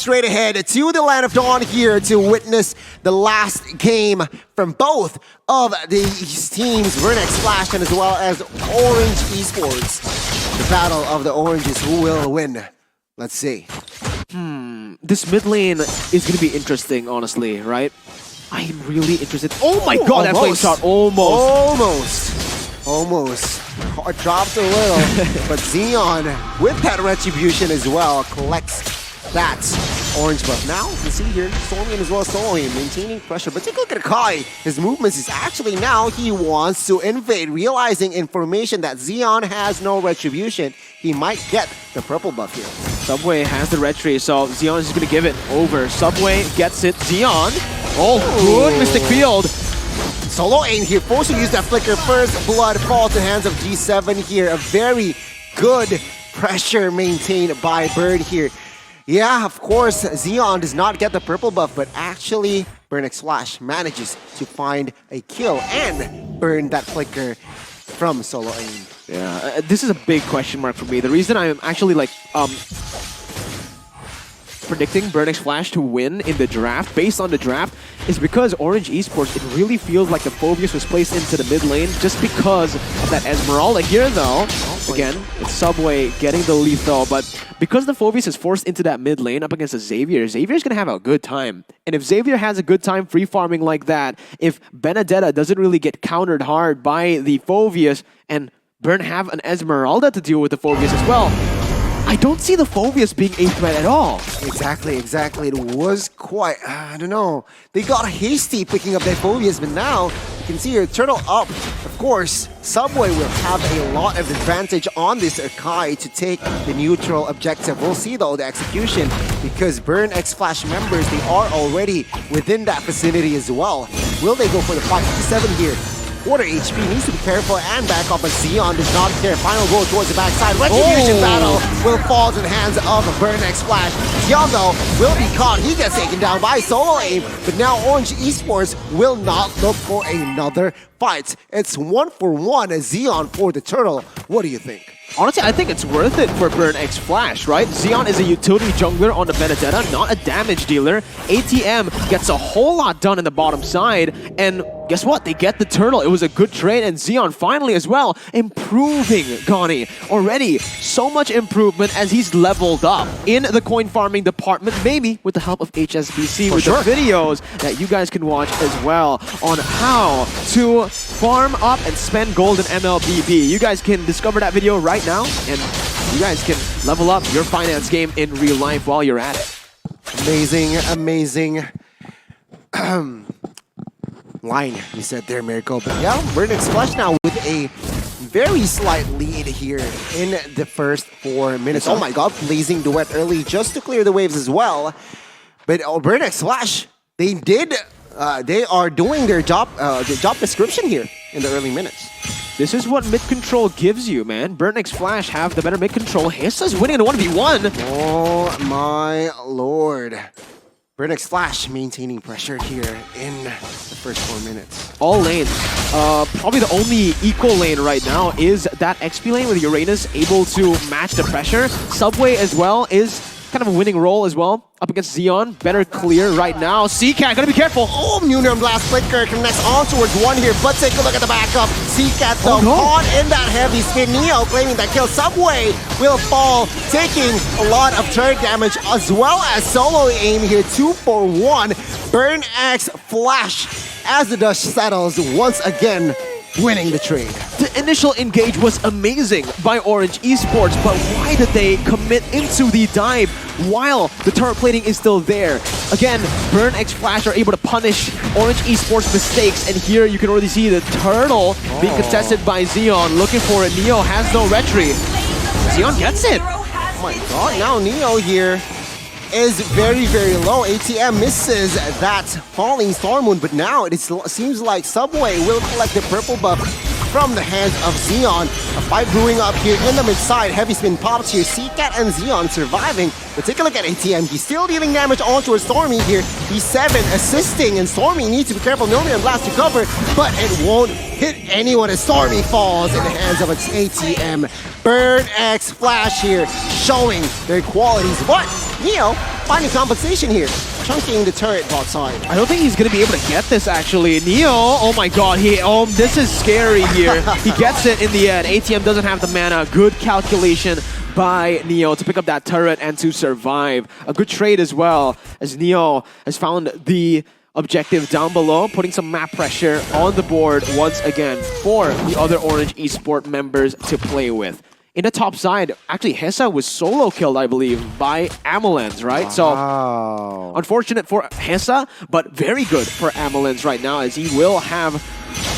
straight ahead to the Land of Dawn here to witness the last game from both of these teams, Vernex Flash and as well as Orage Esports. The battle of the oranges, who will win? Let's see. This mid lane is going to be interesting, honestly, right? I am really interested. Oh my god, that flame shot Almost. Heart dropped a little, but Xeon, with that retribution as well, collects that orange buff. Now, you can see here, Stormy as well as Soloim maintaining pressure. But take a look at Kai. His movements is actually now he wants to invade, realizing information that Xeon has no retribution. He might get the purple buff here. Subway has the retry, so Xeon is just going to give it over. Subway gets it. Xeon. Oh, good Mystic Field. Solo aim here, forced to use that flicker. First blood falls to the hands of G7 here. A very good pressure maintained by Bird here. Yeah, of course, Xeon does not get the purple buff, but actually, Vernex Flash manages to find a kill and burn that flicker from Solo aim. Yeah, this is a big question mark for me. The reason I'm actually like predicting Vernex Flash to win in the draft, based on the draft, is because Orage Esports, it really feels like the Phobius was placed into the mid lane just because of that Esmeralda here though. Again, it's Subway getting the lethal, but because the Phobius is forced into that mid lane up against a Xavier, Xavier's gonna have a good time. And if Xavier has a good time free farming like that, if Benedetta doesn't really get countered hard by the Phobius, and Burn have an Esmeralda to deal with the Phobius as well, I don't see the Phobius being a threat at all. Exactly. It was quite, I don't know. They got hasty picking up their Phobius, but now you can see here, Turtle up. Of course, Subway will have a lot of advantage on this Kai to take the neutral objective. We'll see though the execution, because Burn X Flash members, they are already within that vicinity as well. Will they go for the fight? 7 here. Quarter HP needs to be careful and back up, but Xeon does not care. Final goal towards the backside. Retribution battle will fall to the hands of Vernex Flash. Xeon though will be caught. He gets taken down by Solo Aim, but now Orage Esports will not look for another fight. It's 1-for-1 Xeon for the Turtle. What do you think? Honestly, I think it's worth it for Burn X Flash, right? Xeon is a utility jungler on the Benedetta, not a damage dealer. ATM gets a whole lot done in the bottom side, and guess what? They get the turtle. It was a good trade, and Xeon finally as well improving Gani. Already, so much improvement as he's leveled up in the coin farming department, maybe with the help of HSBC, with the videos that you guys can watch as well on how to farm up and spend gold in MLBB. You guys can discover that video right now, and you guys can level up your finance game in real life while you're at it. Amazing line you said there, Miracle. But yeah, Vernex Flash now with a very slight lead here in the first 4 minutes. Oh my god, blazing duet early just to clear the waves as well. But Vernex Flash, they are doing their job description here in the early minutes. This is what mid control gives you, man. Vernex Flash have the better mid control. Hissa's winning in a 1v1. Oh my lord. Vernex Flash maintaining pressure here in the first 4 minutes. All lanes. Probably the only equal lane right now is that XP lane with Uranus able to match the pressure. Subway as well is kind of a winning role as well. Up against Xeon, better clear right now. CCat, gotta be careful. Oh, Muner Blast Flicker connects on towards 1 here, but take a look at the backup. CCat though, caught in that heavy spin. Neo claiming that kill. Subway will fall, taking a lot of turret damage as well as Solo Aim here. 2-for-1. Burn X Flash as the dust settles once again, winning the trade. The initial engage was amazing by Orage Esports, but why did they commit into the dive while the turret plating is still there? Again, Burn X Flash are able to punish Orage Esports mistakes, and here you can already see the turtle being contested by Xeon, looking for it. Neo has no retry. Xeon gets it. Oh my god, now Neo here is very low. ATM misses that falling Storm Moon, but now it seems like Subway will collect the purple buff from the hands of Xeon. A fight brewing up here in the mid side. Heavy spin pops here. CCat and Xeon surviving. But take a look at ATM. He's still dealing damage onto Stormy here. He's 7 assisting, and Stormy needs to be careful. Million Blast to cover, but it won't hit anyone as Stormy falls in the hands of its ATM. Burn X Flash here showing their qualities. But Neo finding compensation here, chunking the turret bot side. I don't think he's gonna be able to get this actually. Neo, oh my god, this is scary here. He gets it in the end. ATM doesn't have the mana. Good calculation by Neo to pick up that turret and to survive. A good trade as well, as Neo has found the objective down below, putting some map pressure on the board once again for the other Orage Esports members to play with. In the top side, actually, Hessa was solo killed, I believe, by Amelens, right? Wow. So, unfortunate for Hessa, but very good for Amelens right now, as he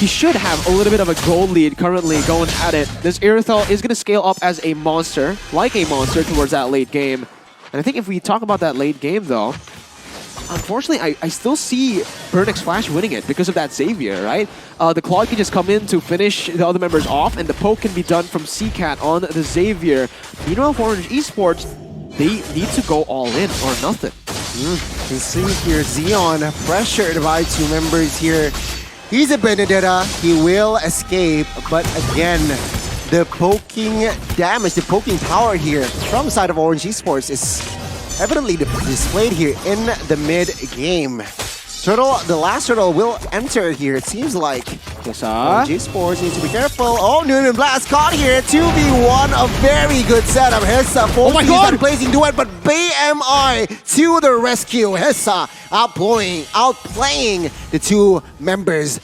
should have a little bit of a gold lead currently going at it. This Irithel is going to scale up as a monster, towards that late game. And I think if we talk about that late game, though, unfortunately, I still see Burn X Flash winning it because of that Xavier, right? The Claude can just come in to finish the other members off, and the poke can be done from CCAT on the Xavier. Meanwhile, for Orage Esports, they need to go all in or nothing. You can see here, Xeon pressured by two members here. He's a Benedetta, he will escape, but again, the poking damage, the poking power here from the side of Orage Esports is evidently displayed here in the mid-game. Turtle, the last turtle will enter here, it seems like. Orage Esports needs to be careful. Oh, Noonan Blast caught here. 2v1, a very good setup. Hessa forcing placing duet, but BMI to the rescue. Hessa outplaying the two members,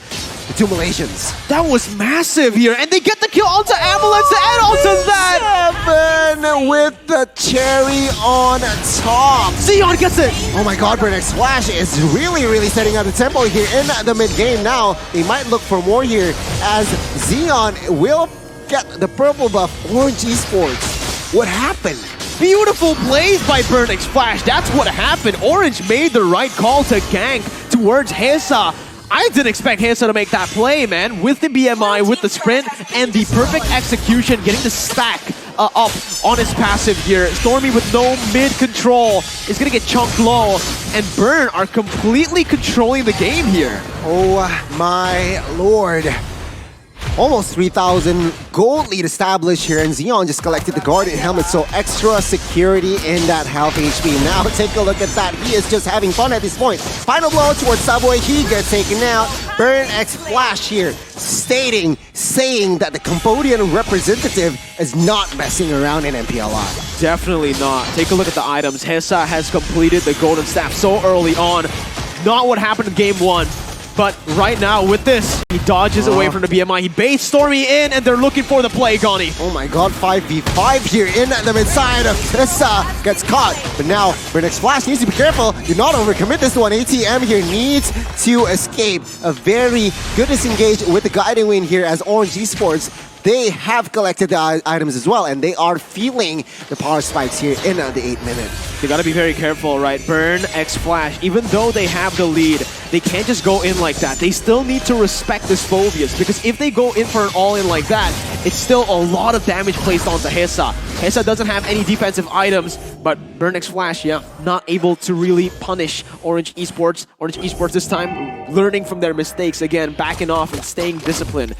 the two Malaysians. That was massive here, and they get the kill onto Amelens to add on to that! 7 with the cherry on top. Xeon gets it! Oh my god, Burn X Flash is really setting up the tempo here in the mid-game now. They might look for more here as Xeon will get the purple buff. Orage Esports, what happened? Beautiful plays by Burn X Flash. That's what happened. Orange made the right call to gank towards Hessa. I didn't expect Hessa to make that play, man. With the BMI, with the sprint, and the perfect execution, getting the stack up on his passive here. Stormy with no mid-control is going to get chunked low, and Burn are completely controlling the game here. Oh my lord. Almost 3,000 gold lead established here, and Xeon just collected the Guardian Helmet, so extra security in that health HP. Now take a look at that. He is just having fun at this point. Final blow towards Subway. He gets taken out. Burn X Flash here saying that the Cambodian representative is not messing around in MPLI. Definitely not. Take a look at the items. Hessa has completed the Golden Staff so early on. Not what happened in Game 1. But right now, with this, he dodges away from the BMI. He baits Stormy in, and they're looking for the play, Gani. Oh my god, 5v5 here in the mid side of Hessa gets caught. But now, Burn X Flash needs to be careful. Do not overcommit this one. ATM here needs to escape. A very good disengage with the guiding win here as Orage Esports. They have collected the items as well, and they are feeling the power spikes here in the 8 minute. They gotta be very careful, right? Burn X Flash, even though they have the lead, they can't just go in like that. They still need to respect this Phobius, because if they go in for an all-in like that, it's still a lot of damage placed onto Hessa. Hessa doesn't have any defensive items, but Burn X Flash, yeah, not able to really punish Orage Esports. Orage Esports this time learning from their mistakes again, backing off and staying disciplined.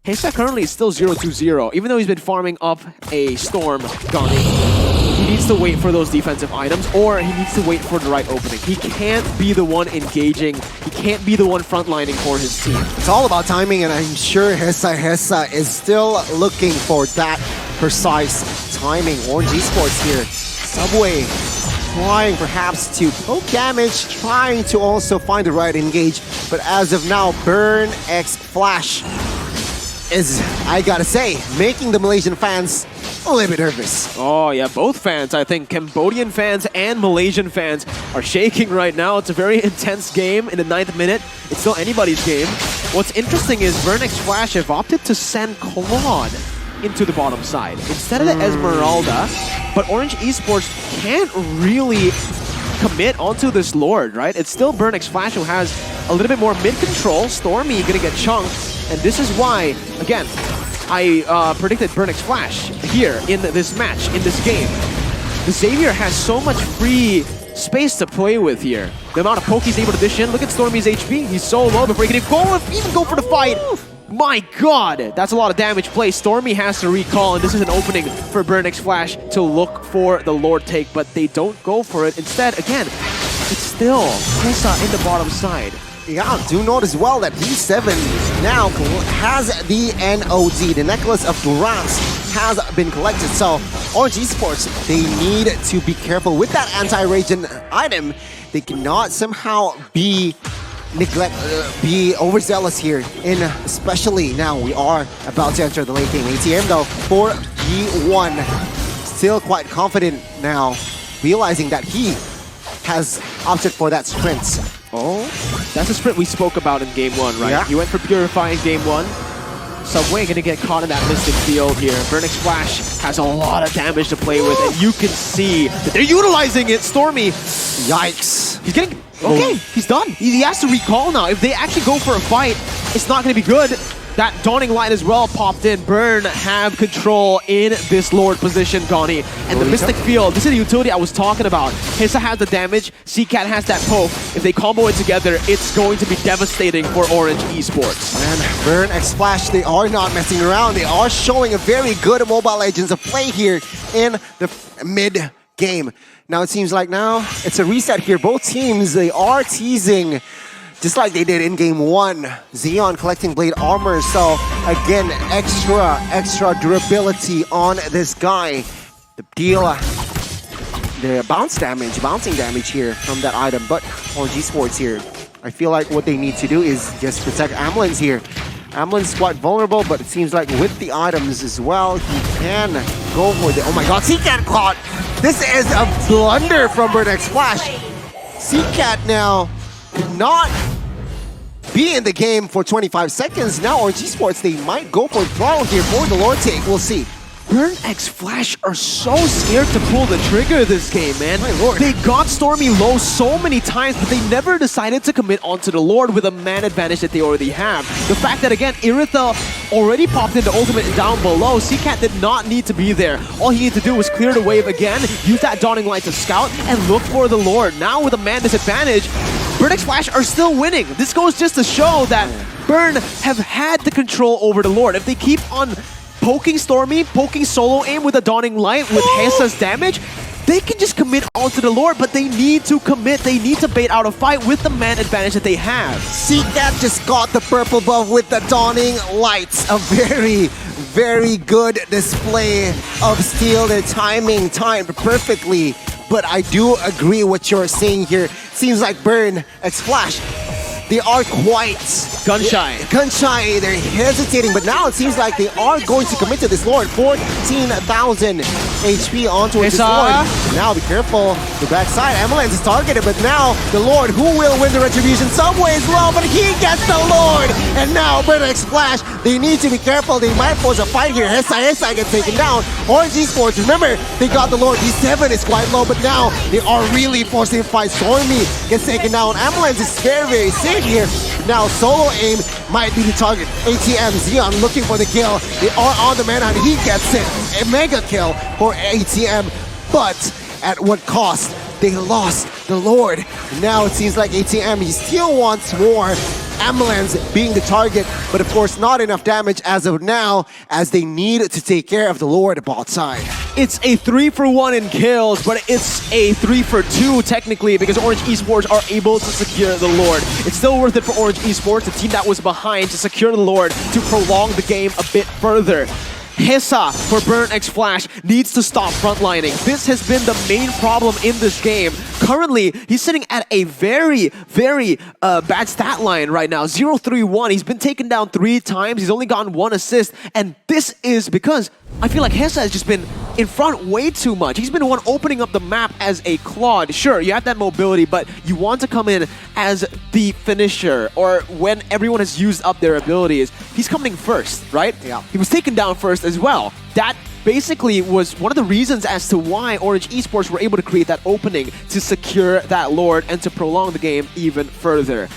Hessa currently is still 0-2-0, even though he's been farming up a Storm, Gani. He needs to wait for those defensive items, or he needs to wait for the right opening. He can't be the one engaging. He can't be the one frontlining for his team. It's all about timing, and I'm sure Hessa is still looking for that precise timing. Orage Esports here. Subway trying perhaps to poke damage, trying to also find the right engage. But as of now, Burn X Flash is, I gotta say, making the Malaysian fans a little bit nervous. Oh yeah, both fans, I think Cambodian fans and Malaysian fans are shaking right now. It's a very intense game in the 9th minute. It's still anybody's game. What's interesting is Burn X Flash have opted to send Claude into the bottom side instead of the Esmeralda, but Orage Esports can't really commit onto this Lord, right? It's still Burn X Flash who has a little bit more mid-control. Stormy gonna get chunked, and this is why, again, I predicted Burn X Flash here in this match, in this game. The Xavier has so much free space to play with here. The amount of poke he's able to dish in. Look at Stormy's HP. He's so low before he can even go for the fight. My God, that's a lot of damage play. Stormy has to recall, and this is an opening for Burn X Flash to look for the Lord take, but they don't go for it. Instead, again, it's still Hessa in the bottom side. Yeah, do note as well that D7 now has the NOD. The Necklace of Durance has been collected. So Orage Esports, they need to be careful with that anti-radiant item. They cannot somehow be overzealous here, and especially now we are about to enter the late game. ATM though for G1, still quite confident now, realizing that he has opted for that sprint. Oh, that's a sprint we spoke about in game 1, right? Yeah. You went for Purify in game 1. Subway gonna get caught in that Mystic Field here. Burn X Flash has a lot of damage to play with, and you can see that they're utilizing it. Stormy, Yikes. he's getting... Okay, he's done. He has to recall now. If they actually go for a fight, it's not gonna be good. That Dawning Light as well popped in. Burn have control in this Lord position, Gani. And the Mystic Field, this is the utility I was talking about. Hissa has the damage, C-Cat has that poke. If they combo it together, it's going to be devastating for Orage Esports. And Burn X Flash, they are not messing around. They are showing a very good Mobile Legends of play here in the mid-game. Now it seems like now it's a reset here. Both teams, they are teasing just like they did in game 1. Xeon collecting Blade Armor, so again, extra durability on this guy. The deal, the bouncing damage here from that item, but Orage Esports here, I feel like what they need to do is just protect Ambulance here. Ambulance is quite vulnerable, but it seems like with the items as well, he can go for the... Oh my god, C-Cat caught! This is a blunder from Burn X Flash. C-Cat now could not be in the game for 25 seconds. Now Orage Esports, they might go for throttle here for the Lord take. We'll see. Burn X Flash are so scared to pull the trigger this game, man. My lord. They got Stormy low so many times, but they never decided to commit onto the Lord with a man advantage that they already have. The fact that, again, Iritha already popped into ultimate and down below. C-Cat did not need to be there. All he needed to do was clear the wave again, use that Dawning Light to scout, and look for the Lord. Now with a man disadvantage, Burn X Flash are still winning. This goes just to show that Burn have had the control over the Lord. If they keep on poking Stormy, poking solo aim with a Dawning Light with Hessa's damage, they can just commit onto the Lord, but they need to commit. They need to bait out a fight with the man advantage that they have. C-Cat just got the purple buff with the Dawning Lights. A very good display of steel. Their timing timed perfectly. But I do agree what you're saying here. Seems like Burn X Flash, they are quite gun-shy. They're hesitating, but now it seems like they are going to commit to this Lord. 14,000 HP onto this Lord. Now be careful. The backside, Ambulance is targeted, but now the Lord, who will win the Retribution? Subway as well, but he gets the Lord. And now Burn X Flash, they need to be careful. They might force a fight here. Hessa gets taken down. Orage Esports, remember, they got the Lord. D7 is quite low, but now they are really forcing a fight. Stormy gets taken down. Ambulance is very safe here. Now solo aim might be the target. ATM, Xeon looking for the kill. They are on the manhunt. He gets it. A mega kill for ATM, but at what cost? They lost the Lord. Now it seems like ATM, he still wants more. Ambulance being the target, but of course not enough damage as of now, as they need to take care of the Lord bot side. It's a 3-for-1 in kills, but it's a 3-for-2 technically, because Orage Esports are able to secure the Lord. It's still worth it for Orage Esports, the team that was behind, to secure the Lord, to prolong the game a bit further. Hissa for Burn X Flash needs to stop frontlining. This has been the main problem in this game. Currently, he's sitting at a very bad stat line right now. 0-3-1. He's been taken down 3 times. He's only gotten 1 assist. And this is because I feel like Hissa has just been in front way too much. He's been the one opening up the map as a Claude. Sure, you have that mobility, but you want to come in as the finisher, or when everyone has used up their abilities. He's coming first, right? Yeah. He was taken down first as well. That basically was one of the reasons as to why Orage Esports were able to create that opening to secure that Lord and to prolong the game even further.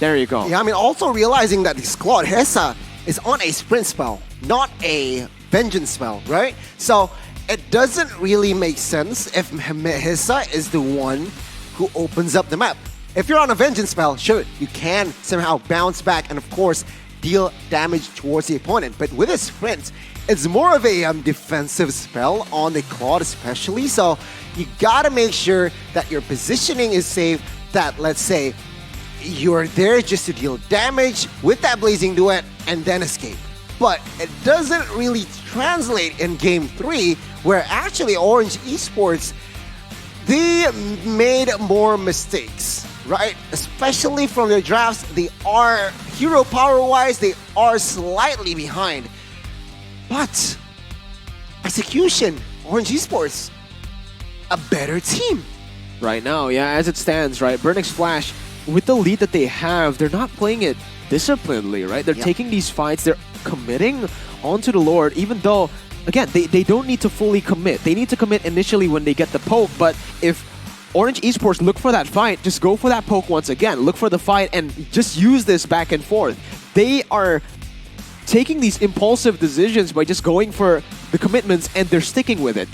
There you go. Yeah, I mean, also realizing that this Claude Hessa is on a sprint spell, not a vengeance spell, right? So it doesn't really make sense if Hissa is the one who opens up the map. If you're on a vengeance spell, sure, you can somehow bounce back and of course deal damage towards the opponent. But with a sprint, it's more of a defensive spell on the Claude especially. So you gotta make sure that your positioning is safe, that let's say you're there just to deal damage with that Blazing Duet and then escape. But it doesn't really translate in Game 3, where actually Orage Esports, they made more mistakes, right? Especially from their drafts, they are, hero power-wise, they are slightly behind. But execution, Orage Esports, a better team. Right now, yeah, as it stands, right, Burnix Flash, with the lead that they have, they're not playing it disciplinedly, right? They're taking these fights, they're committing onto the Lord, even though, again, they don't need to fully commit. They need to commit initially when they get the poke, but if Orage Esports look for that fight, just go for that poke once again. Look for the fight and just use this back and forth. They are taking these impulsive decisions by just going for the commitments, and they're sticking with it.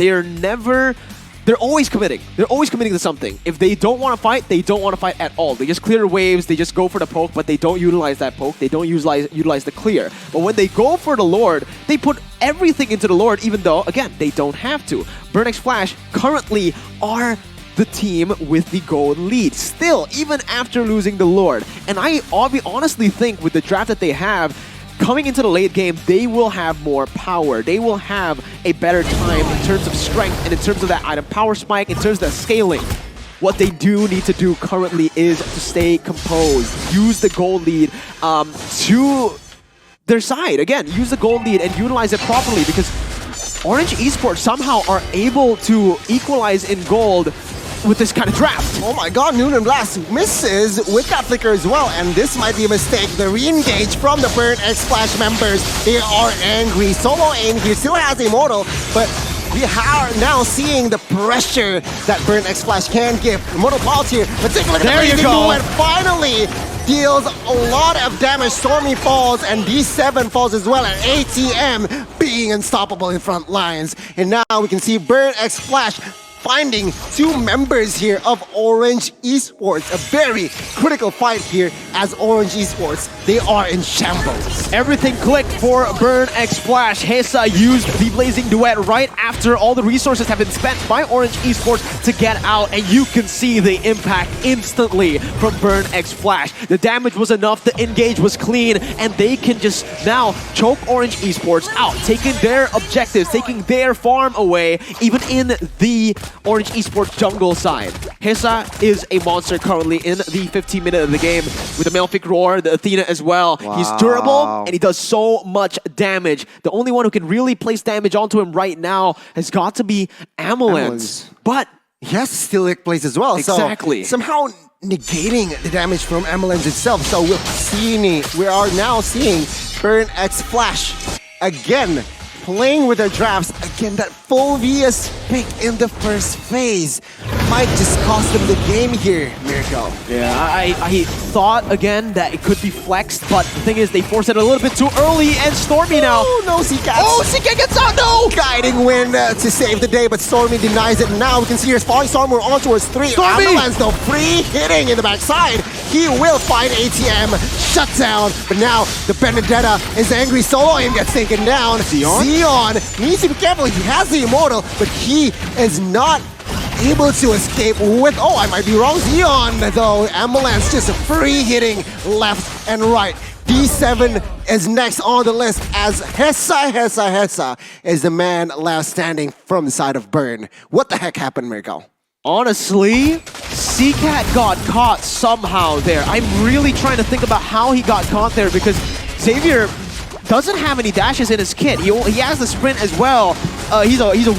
They're always committing. They're always committing to something. If they don't want to fight, they don't want to fight at all. They just clear waves, they just go for the poke, but they don't utilize that poke. They don't utilize the clear. But when they go for the Lord, they put everything into the Lord, even though, again, they don't have to. Burnix Flash currently are the team with the gold lead. Still, even after losing the Lord. And I honestly think with the draft that they have, coming into the late game, they will have more power. They will have a better time in terms of strength and in terms of that item power spike, in terms of the scaling. What they do need to do currently is to stay composed. Use the gold lead to their side. Again, use the gold lead and utilize it properly, because Orage Esports somehow are able to equalize in gold with this kind of draft. Oh my god, Noonan Blast misses with that flicker as well, and this might be a mistake. The re-engage from the Burnix Flash members, they are angry. Solo aim here still has Immortal, but we are now seeing the pressure that Burnix Flash can give. Immortal Pulse here, but take a look at the and finally deals a lot of damage. Stormy falls, and D7 falls as well, and ATM being unstoppable in front lines. And now we can see Burnix Flash finding two members here of Orage Esports. A very critical fight here as Orage Esports, they are in shambles. Everything clicked for Burnix Flash. Hesa used the Blazing Duet right after all the resources have been spent by Orage Esports to get out, and you can see the impact instantly from Burnix Flash. The damage was enough, the engage was clean, and they can just now choke Orage Esports out, taking their objectives, taking their farm away, even in the Orage Esports jungle side. Hesa is a monster currently in the 15th minute of the game with the Malefic Roar, the Athena as well. Wow. He's durable and he does so much damage. The only one who can really place damage onto him right now has got to be Amelance. But he has Stilic plays as well. Exactly. So somehow negating the damage from Amelance itself. So we are now seeing Burnix Flash again playing with their drafts. Again, that full VS pick in the first phase might just cost them the game here, Mirko. Yeah, I thought again that it could be flexed, but the thing is they forced it a little bit too early, and Stormy now. Oh, no, CCat. Oh, CCat gets out, no! Guiding win to save the day, but Stormy denies it. Now we can see her Falling Storm, we're on towards 3. Stormy! Amelance, though, free hitting in the backside. He will find ATM, shut down, but now the Benedetta is angry. Solo aim gets taken down. Zeon needs to be careful. He has the Immortal, but he is not able to escape with, oh, I might be wrong, Zeon, though. Amelance just free hitting left and right. D7 is next on the list as Hesa is the man last standing from the side of Burn. What the heck happened, Mirko? Honestly, CCat got caught somehow there. I'm really trying to think about how he got caught there, because Xavier doesn't have any dashes in his kit. He has the sprint as well. He's a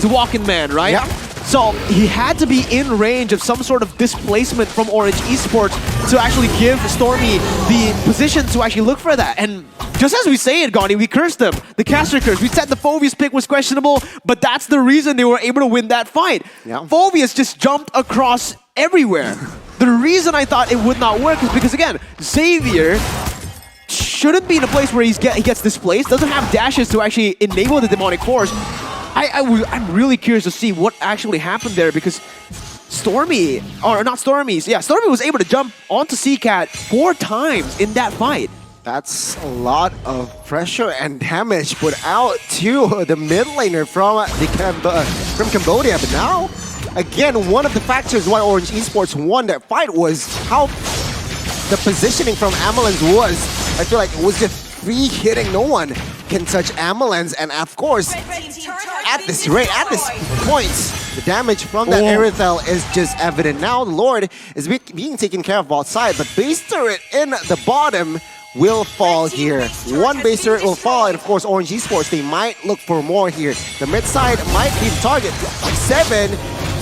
walking man, right? Yeah. So he had to be in range of some sort of displacement from Orage Esports to actually give Stormy the position to actually look for that. And just as we say it, Gani, we cursed them. The caster curse. We said the Phoveus pick was questionable, but that's the reason they were able to win that fight. Yeah. Phoveus just jumped across everywhere. The reason I thought it would not work is because, again, Xavier shouldn't be in a place where he gets displaced, doesn't have dashes to actually enable the Demonic Force. I'm really curious to see what actually happened there, because Stormy, or not Stormy, yeah, Stormy was able to jump onto CCat 4 times in that fight. That's a lot of pressure and damage put out to the mid laner from Cambodia. But now, again, one of the factors why Orage Esports won that fight was how the positioning from Amelens was. I feel like it was just free hitting. No one can touch Amelens, and of course, at this rate, at this point, the damage from that Aerithel is just evident. Now the Lord is being taken care of outside, but base turret in the bottom will fall here. One base turret will fall, and of course, Orage Esports, they might look for more here. The mid side might be the target. 7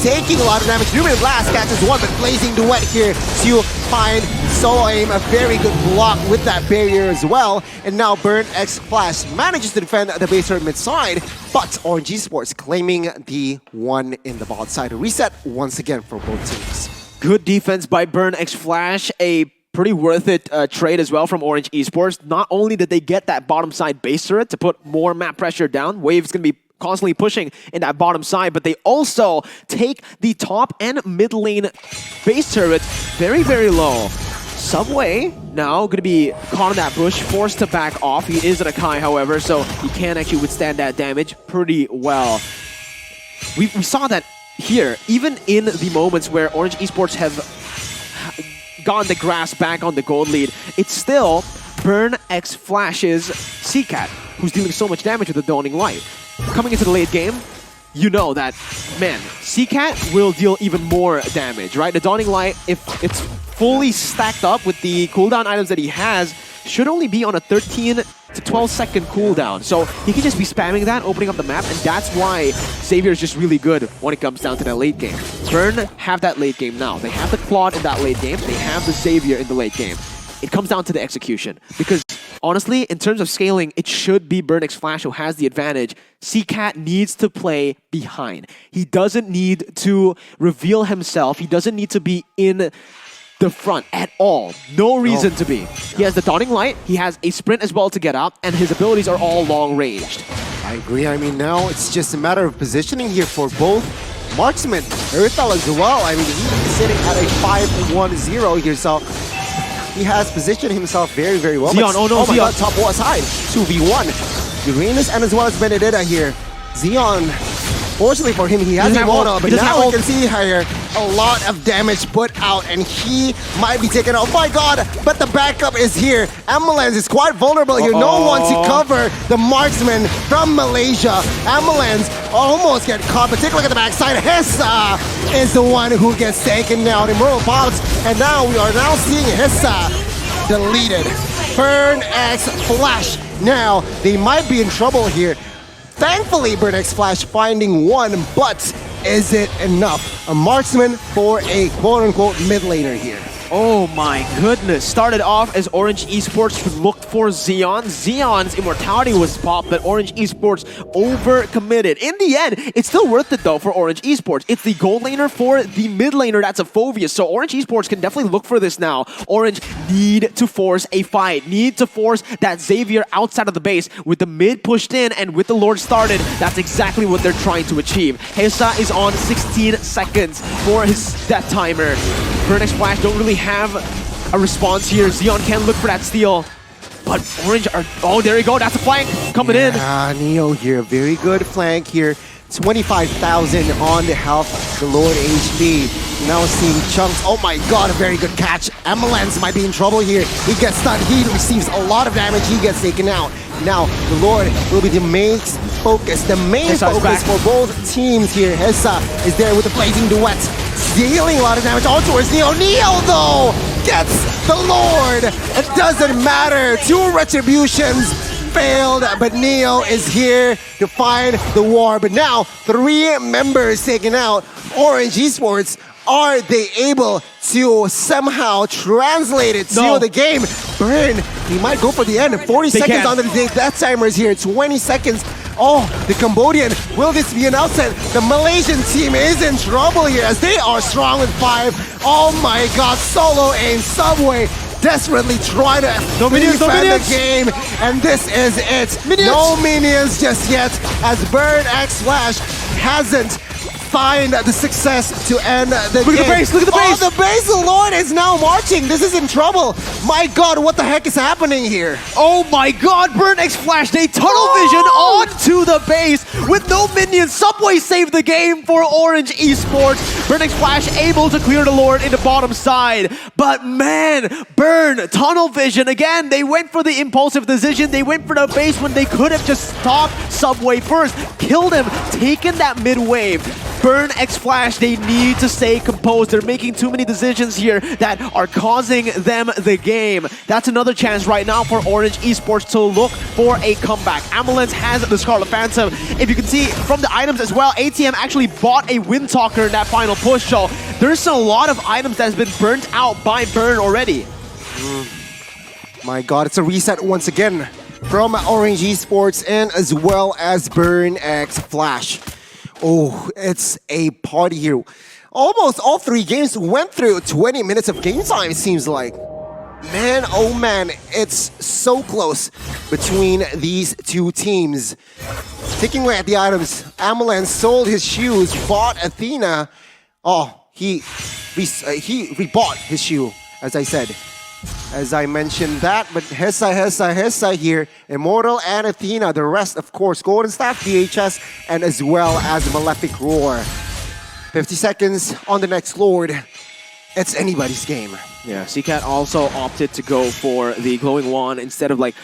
taking a lot of damage. Ruben Blast catches one, but Blazing Duet here to find Solo Aim, a very good block with that barrier as well. And now Burn X Flash manages to defend the base turret mid side, but Orage Esports claiming the one in the bot side. Reset once again for both teams. Good defense by Burn X Flash, a pretty worth it trade as well from Orage Esports. Not only did they get that bottom side base turret to put more map pressure down, Wave's going to be constantly pushing in that bottom side, but they also take the top and mid lane base turret very, very low. Subway now going to be caught in that bush, forced to back off. He is an Akai, however, so he can actually withstand that damage pretty well. We saw that here, even in the moments where Orage Esports have gotten the grasp back on the gold lead, it's still Burn X Flash's CCAT, who's dealing so much damage with the Dawning Light. Coming into the late game, you know that, man, CCAT will deal even more damage, right? The Dawning Light, if it's fully stacked up with the cooldown items that he has, should only be on a 13 to 12 second cooldown. So he can just be spamming that, opening up the map, and that's why Xavier is just really good when it comes down to that late game. Burn have that late game now. They have the Claude in that late game. They have the Xavier in the late game. It comes down to the execution. Because honestly, in terms of scaling, it should be Burn X Flash who has the advantage. CCAT needs to play behind. He doesn't need to reveal himself. He doesn't need to be in the front at all. No reason to be. He has the Dawning Light, he has a sprint as well to get up, and his abilities are all long-ranged. I agree. I mean, now it's just a matter of positioning here for both marksmen. Aerithel as well. I mean, he's sitting at a 5-1-0 here, so he has positioned himself very, very well. Xeon, oh no, my Xeon. God, top wall side. 2v1. Uranus and as well as Benedetta here. Xeon, fortunately for him, he has a mono, but now we can see here a lot of damage put out, and he might be taken out. Oh my God, but the backup is here. Amelens is quite vulnerable here. No one to cover the marksman from Malaysia. Amelens almost get caught, but take a look at the backside. Hissa is the one who gets taken out. Immortal pops, and now we are now seeing Hissa deleted. Burn X Flash. Now, they might be in trouble here. Thankfully, Burn X Flash finding one, but is it enough? A marksman for a quote-unquote mid laner here. Oh my goodness. Started off as Orage Esports looked for Xeon. Xeon's immortality was popped, but Orage Esports overcommitted. In the end, it's still worth it though for Orage Esports. It's the gold laner for the mid laner that's a Phoveus, so Orage Esports can definitely look for this now. Orange need to force a fight, need to force that Xavier outside of the base. With the mid pushed in and with the Lord started, that's exactly what they're trying to achieve. Hessa is on 16 seconds for his death timer. Burn X Flash don't really have a response here. Xeon can look for that steal, but Orange are... Oh, there you go. That's a flank coming in. Neo here. Very good flank here. 25,000 on the health. The Lord HP. Now seeing Chunks. Oh my God, a very good catch. Amelens might be in trouble here. He gets stunned. He receives a lot of damage. He gets taken out. Now, the Lord will be the main focus. The main focus for both teams here. Hessa is there with the Blazing Duet. Dealing a lot of damage all towards Neo. Neo, though, gets the Lord. It doesn't matter. 2 retributions failed, but Neo is here to find the war. But now, 3 members taken out. Orage Esports, are they able to somehow translate it to the game? Burn, he might go for the end. 40 seconds on the death timers here. 20 seconds. Oh, the Cambodian, will this be an outset? The Malaysian team is in trouble here as they are strong with 5. Oh my God, Solo Aim, Subway desperately trying to defend the game, and this is it. No minions just yet, as Burn X Flash hasn't find the success to end the game. Look at the base, look at the base! Oh, the base, the Lord is now marching. This is in trouble. My God, what the heck is happening here? Oh my God, Burn X Flash, they tunnel vision onto the base with no minions. Subway saved the game for Orage Esports. Burn X Flash able to clear the Lord in the bottom side. But man, Burn, tunnel vision again. They went for the impulsive decision. They went for the base when they could have just stopped Subway first, killed him, taken that mid wave. Burn X Flash, they need to stay composed. They're making too many decisions here that are causing them the game. That's another chance right now for Orage Esports to look for a comeback. Ambulance has the Scarlet Phantom. If you can see from the items as well, ATM actually bought a Wind Talker in that final push, so there's a lot of items that has been burnt out by Burn already. My God, it's a reset once again from Orage Esports and as well as Burn X Flash. Oh, it's a party here. Almost all three games went through 20 minutes of game time, it seems like. Man, oh man, it's so close between these two teams. Taking away at the items, Amalan sold his shoes, bought Athena. Oh, he rebought his shoe, as I said. As I mentioned that, but Hessa here, Immortal and Athena. The rest, of course, Golden Staff, DHS, and as well as Malefic Roar. 50 seconds on the next Lord. It's anybody's game. Yeah, CCAT also opted to go for the Glowing Wand instead of like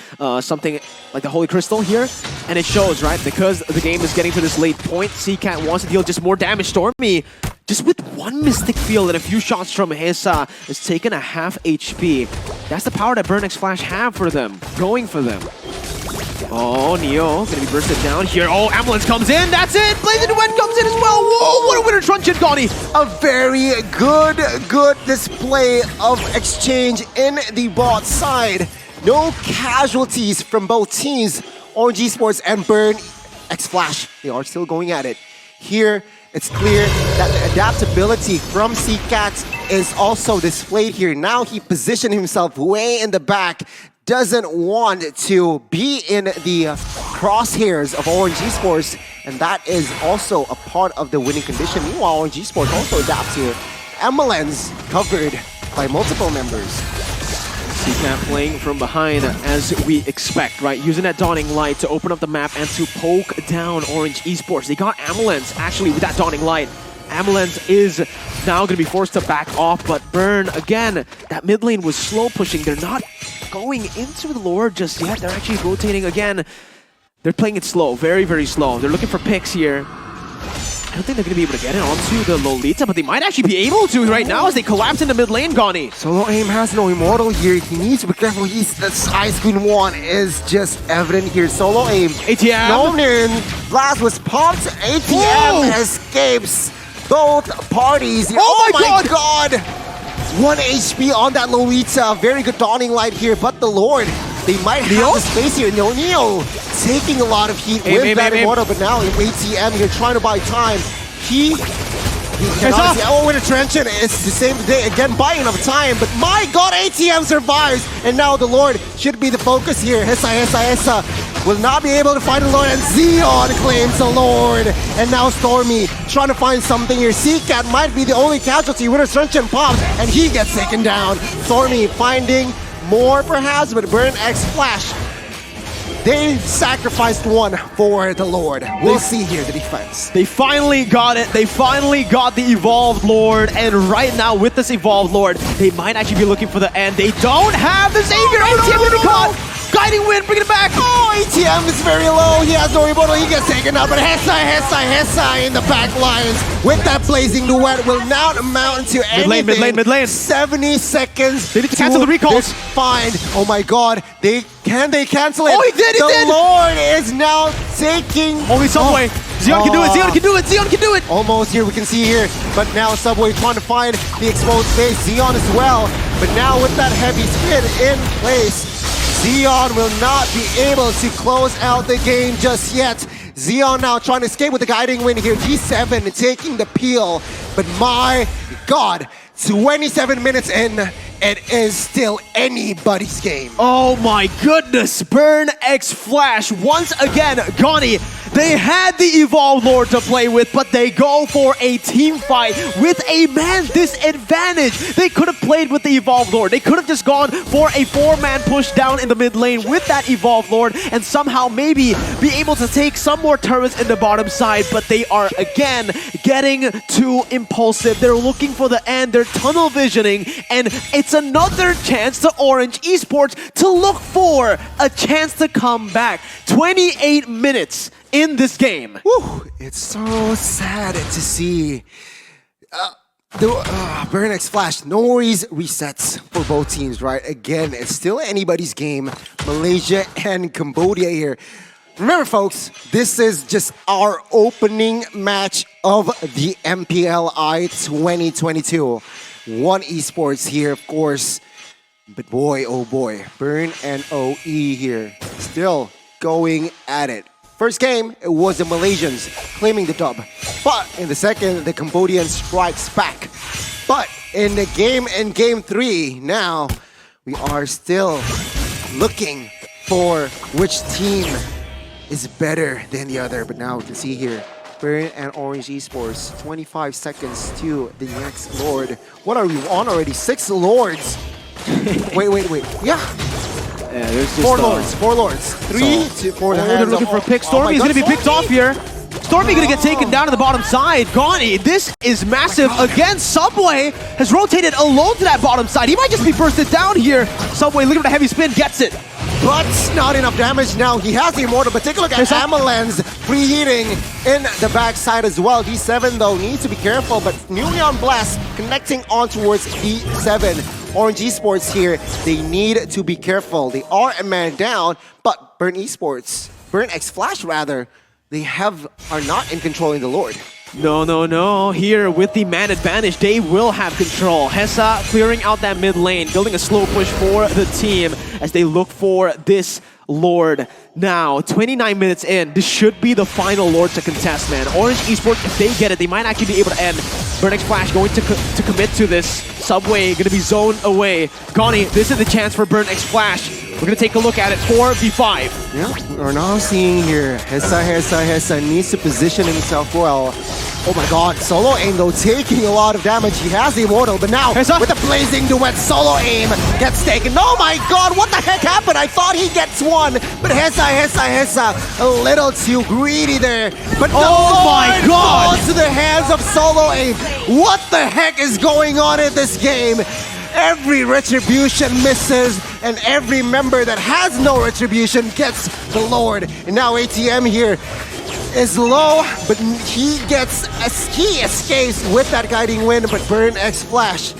something like the Holy Crystal here. And it shows, right? Because the game is getting to this late point, CCAT wants to deal just more damage. Stormy, just with one Mystic Field and a few shots from Hessa, is taken a half HP. That's the power that Burn X Flash have for them, going for them. Oh, Neo gonna be bursted down here. Oh, Ambulance comes in. That's it. Blazing Duet comes in as well. Whoa, what a winner truncheon, Goni. A very good display of exchange in the bot side. No casualties from both teams. Orage Esports and Burn X Flash, they are still going at it. Here, it's clear that the adaptability from CCAT is also displayed here. Now he positioned himself way in the back. Doesn't want to be in the crosshairs of Orage Esports, and that is also a part of the winning condition. Meanwhile, Orage Esports also adapts here. Emelen's covered by multiple members. CCAT playing from behind as we expect, right? Using that Dawning Light to open up the map and to poke down Orage Esports. They got Ambulance actually with that Dawning Light. Ambulance is now going to be forced to back off, but Burn, again, that mid lane was slow pushing. They're not going into the Lord just yet. They're actually rotating again. They're playing it slow, very, very slow. They're looking for picks here. I don't think they're going to be able to get it onto the Lolita, but they might actually be able to right now as they collapse in the mid lane, Goni. Solo Aim has no Immortal here. He needs to be careful. The size Queen 1 is just evident here. Solo Aim. ATM. No in. Blast was popped. ATM escapes both parties. Oh my God! 1 HP on that Lolita. Very good Dawning Light here, but the Lord, they might have the space here. Neo taking a lot of heat with that Immortal, but now ATM here trying to buy time. He cannot see. Oh, with a Trenchant, it's the same day again, buying enough time, but my God, ATM survives, and now the Lord should be the focus here. Hessa will not be able to find the Lord, and Zeon claims the Lord. And now Stormy trying to find something here. CCAT might be the only casualty. Winner Trenchant pops, and he gets taken down. Stormy finding more perhaps, but Burn X Flash, they sacrificed one for the Lord. We'll see here the defense. They finally got it. They finally got the Evolved Lord. And right now with this Evolved Lord, they might actually be looking for the end. They don't have the Savior. ATM will be caught. Guiding Wind, bring it back. Oh, ATM is very low. He has no Immortal. He gets taken out. But Hessa in the back lines with that Blazing Duet will not amount to anything. Mid lane. 70 seconds. They need to cancel the recalls. Fine. Oh my God. Can they cancel it? Oh, he did. The Lord is now taking. Only Subway. Zeon can do it. Zeon can do it. Zeon can do it. Almost here. We can see here. But now Subway trying to find the exposed space. Zeon as well. But now with that heavy spin in place, Zeon will not be able to close out the game just yet. Zeon now trying to escape with the Guiding Wind here. G7 taking the peel. But my God, 27 minutes in, it is still anybody's game. Oh my goodness. Burn X Flash once again. Goni, They had the Evolve Lord to play with, but they go for a team fight with a man disadvantage. They could have played with the Evolve Lord. They could have just gone for a 4-man push down in the mid lane with that Evolve Lord and somehow maybe be able to take some more turrets in the bottom side, but they are again getting too impulsive. They're looking for the end, they're tunnel visioning, and it's another chance to Orage Esports to look for a chance to come back. 28 minutes in this game. Whew, it's so sad to see. Burn X Flash, no worries, resets for both teams, right? Again, it's still anybody's game. Malaysia and Cambodia here. Remember, folks, this is just our opening match of the MPLI 2022. One esports here, of course. But boy, oh boy, Burn and OE here. Still going at it. First game, it was the Malaysians claiming the dub. But in the second, the Cambodian strikes back. But in game 3, now we are still looking for which team is better than the other. But now we can see here, Burn and Orage Esports, 25 seconds to the next Lord. What are we on already? 6 Lords. wait. Yeah. Yeah, there's just, 4 Lords. 3 to 4 Oh, they're looking for a pick. Stormy's gonna be picked off here. Stormy gonna get taken down to the bottom side. Gani, this is massive. Again, Subway has rotated alone to that bottom side. He might just be bursted down here. Subway looking for the heavy spin, gets it. But not enough damage now. He has the Immortal, but take a look at Amalan's preheating in the backside as well. D7 though needs to be careful, but newly on Blast connecting on towards D7. Orage Esports here, they need to be careful. They are a man down, but Burn X Flash rather, they are not in control in the Lord. No. Here with the man advantage, they will have control. Hessa clearing out that mid lane, building a slow push for the team as they look for this Lord. Now, 29 minutes in, this should be the final Lord to contest, man. Orage Esports, if they get it, they might actually be able to end. Burn X Flash going to commit to this. Subway gonna be zoned away. Gani, this is the chance for Burn X Flash. We're gonna take a look at it. 4v5. Yeah, we're now seeing here, Hessa needs to position himself well. Oh my god, Solo Aim though taking a lot of damage. He has the Immortal, but now Hessa, with the Blazing Duet, Solo Aim gets taken. Oh my god, what the heck happened? I thought he gets one, but Hessa, a little too greedy there. But oh my god, falls to the hands of Solo Aim. What the heck is going on in this game? Every retribution misses, and every member that has no retribution gets the Lord. And now ATM here is low, but he escapes with that guiding wind, but Burn X Flash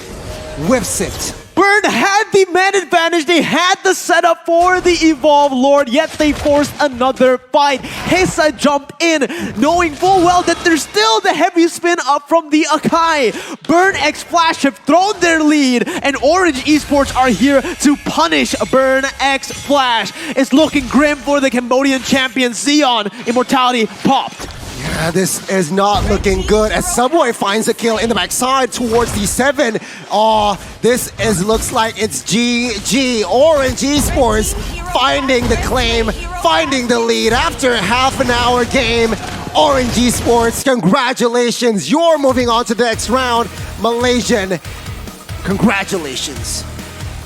whips it. Burn had the man advantage, they had the setup for the Evolve Lord, yet they forced another fight. Hessa jumped in, knowing full well that there's still the heavy spin up from the Akai. Burn X Flash have thrown their lead, and Orage Esports are here to punish Burn X Flash. It's looking grim for the Cambodian champion. Xion, Immortality popped. Yeah, this is not looking good as Subway finds a kill in the backside towards D7. Looks like it's GG. Orage Esports finding the claim, finding the lead after a half an hour game. Orage Esports, congratulations. You're moving on to the next round. Malaysian, congratulations.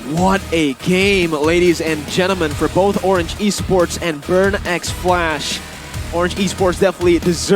What a game, ladies and gentlemen, for both Orage Esports and Burn X Flash. Orage Esports definitely deserve